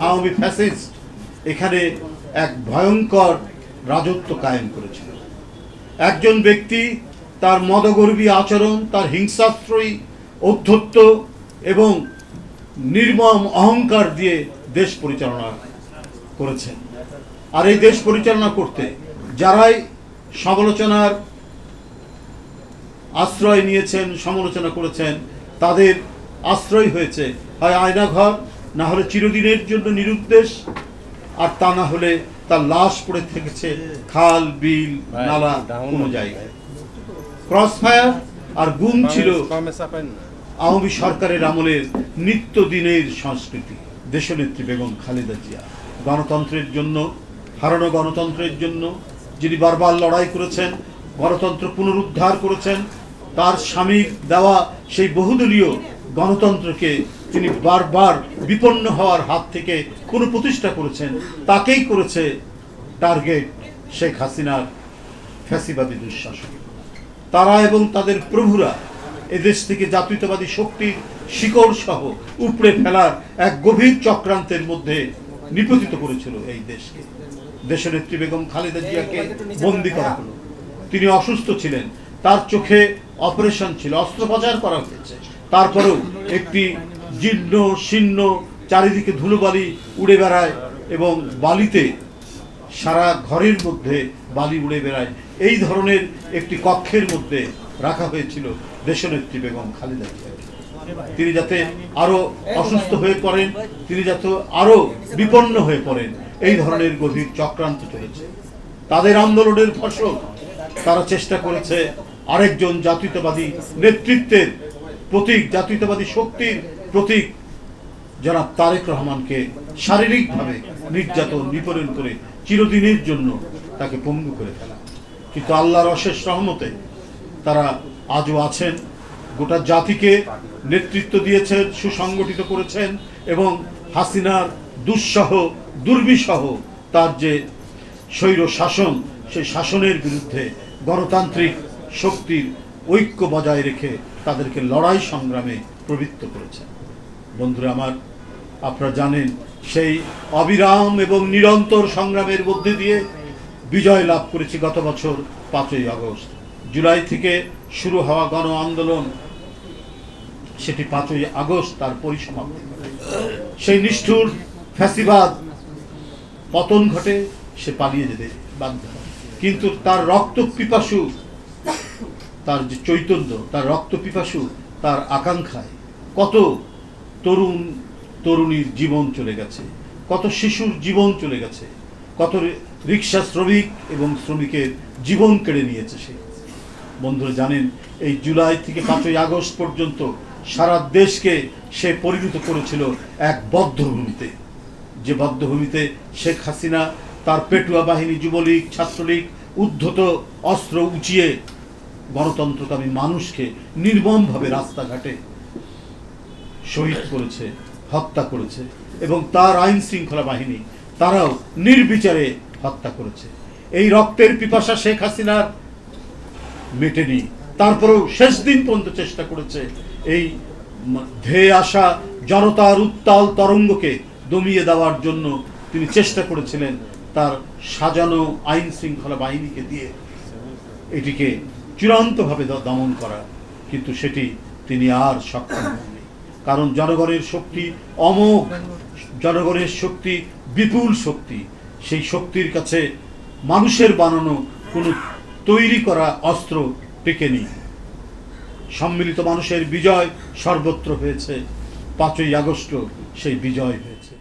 Awami fascist এখানে এক ভয়ঙ্কর রাজত্ব কায়েম করেছিল। একজন ব্যক্তি তার মদগর্বী আচরণ, তার হিংসাত্রয়ী ঔদ্ধত্য এবং নির্মম অহংকার দিয়ে দেশ পরিচালনা করেছেন। আর এই দেশ পরিচালনা করতে যারাই সমালোচনার আশ্রয় নিয়েছেন, সমালোচনা করেছেন, তাদের আশ্রয় হয়েছে হয় আয়নাঘর, না হলে চিরদিনের জন্য নিরুদ্দেশ, আর তা না হলে তার লাশ পড়ে থেকেছে খাল, বিল, নালা কোনো জায়গায়। ক্রসফায়ার আর গুম ছিল আওয়ামী সরকারের আমলের নিত্যদিনের সংস্কৃতি। দেশনেত্রী বেগম খালেদা জিয়া গণতন্ত্রের জন্য, হারানো গণতন্ত্রের জন্য যিনি বারবার লড়াই করেছেন, গণতন্ত্র পুনরুদ্ধার করেছেন, তার স্বামীর দেওয়া সেই বহুদলীয় গণতন্ত্রকে তিনি বারবার বিপন্ন হওয়ার হাত থেকে পুনঃপ্রতিষ্ঠা করেছেন, তাকেই করেছে টার্গেট শেখ হাসিনার ফ্যাসিবাদী দুঃশাসন। তারা এবং তাদের প্রভুরা এদেশ থেকে জাতীয়তাবাদী শক্তির শিকড় সহ উপড়ে ফেলার এক গভীর চক্রান্তের মধ্যে নিপতিত করেছিল এই দেশকে। দেশনেত্রী বেগম খালেদা জিয়াকে বন্দী করা হলো। তিনি অসুস্থ ছিলেন, তার চোখে অপারেশন ছিল, অস্ত্রোপচার করা হয়েছে, তারপরেও একটি জীর্ণ শীর্ণ, চারিদিকে ধুলোবালি উড়ে বেড়ায় এবং বালিতে সারা ঘরের মধ্যে বালি উড়ে বেড়ায়, এই ধরনের একটি কক্ষের মধ্যে রাখা হয়েছিল দেশনেত্রী বেগম খালেদা জিয়াকে। তিনি যাতে আরো অসুস্থ হয়ে পড়েন, তিনি যাতে আরো বিপন্ন হয়ে পড়েন, এই ধরনের গভীর চক্রান্ত চলেছে। তাদের আন্দোলনের ফসল তারা চেষ্টা করেছে আরেকজন জাতীয়তাবাদী নেতৃত্বের প্রতীক, জাতীয়তাবাদী শক্তির প্রতীক জনাব তারেক রহমানকে শারীরিকভাবে নির্যাতন, নিপীড়ন করে চিরদিনের জন্য তাকে পঙ্গু করে ফেলা। কিন্তু আল্লাহর অশেষ রহমতে তারা আজও আছেন, গোটা জাতিকে নেতৃত্ব দিয়েছেন, সুসংগঠিত করেছেন এবং হাসিনার দুঃসহ দুর্বিসহ তার যে স্বৈর শাসন, সেই শাসনের বিরুদ্ধে গণতান্ত্রিক শক্তির ঐক্য বজায় রেখে তাদেরকে লড়াই সংগ্রামে প্রবৃত্ত করেছেন। বন্ধুরা আমার, আপনারা জানেন সেই অবিরাম এবং নিরন্তর সংগ্রামের মধ্যে দিয়ে বিজয় লাভ করেছি গত বছর 5ই আগস্ট। জুলাই থেকে শুরু হওয়া গণ আন্দোলন, সেটি 5ই আগস্ট তার পরিসমাপ্তি। সেই নিষ্ঠুর ফ্যাসিবাদ পতন ঘটে, সে পালিয়ে যেতে বাধ্য হয়, কিন্তু তার রক্ত পিপাসু, তার যে চৈতন্য, তার রক্ত পিপাসু, তার আকাঙ্ক্ষায় কত তরুণ তরুণীর জীবন চলে গেছে, কত শিশুর জীবন চলে গেছে, কত রিক্সা শ্রমিক এবং শ্রমিকের জীবন কেড়ে নিয়েছে সে। বন্ধুরা জানেন, এই জুলাই থেকে 5ই আগস্ট পর্যন্ত সারা দেশকে সে পরিণত করেছিল এক বদ্ধভূমিতে, যে বদ্ধভূমিতে শেখ হাসিনা তার পেটুয়া বাহিনী, যুবলীগ, ছাত্রলীগ উদ্ধত অস্ত্র উঁচিয়ে গণতন্ত্রকামী মানুষকে নির্মমভাবে রাস্তাঘাটে শহীদ করেছে, হত্যা করেছে, এবং তার আইন শৃঙ্খলা বাহিনী তারাও নির্বিচারে হত্যা করেছে। এই রক্তের পিপাসা শেখ হাসিনার মেটেনি, তারপরেও শেষ দিন পর্যন্ত চেষ্টা করেছে এই ধেয়ে আসা জনতার উত্তাল তরঙ্গকে দমিয়ে দেওয়ার জন্য। তিনি চেষ্টা করেছিলেন তার সাজানো আইন শৃঙ্খলা বাহিনীকে দিয়ে এটিকে চূড়ান্তভাবে দমন করা, কিন্তু সেটি তিনি আর সক্ষম হননি। কারণ জনগণের শক্তি অমোঘ, জনগণের শক্তি বিপুল শক্তি। সেই শক্তির কাছে মানুষের বানানো কোনো তৈরি করা অস্ত্র টেকেনি। সম্মিলিত মানুষের বিজয় সর্বত্র হয়েছে, 5ই আগস্ট সেই বিজয় হয়েছে।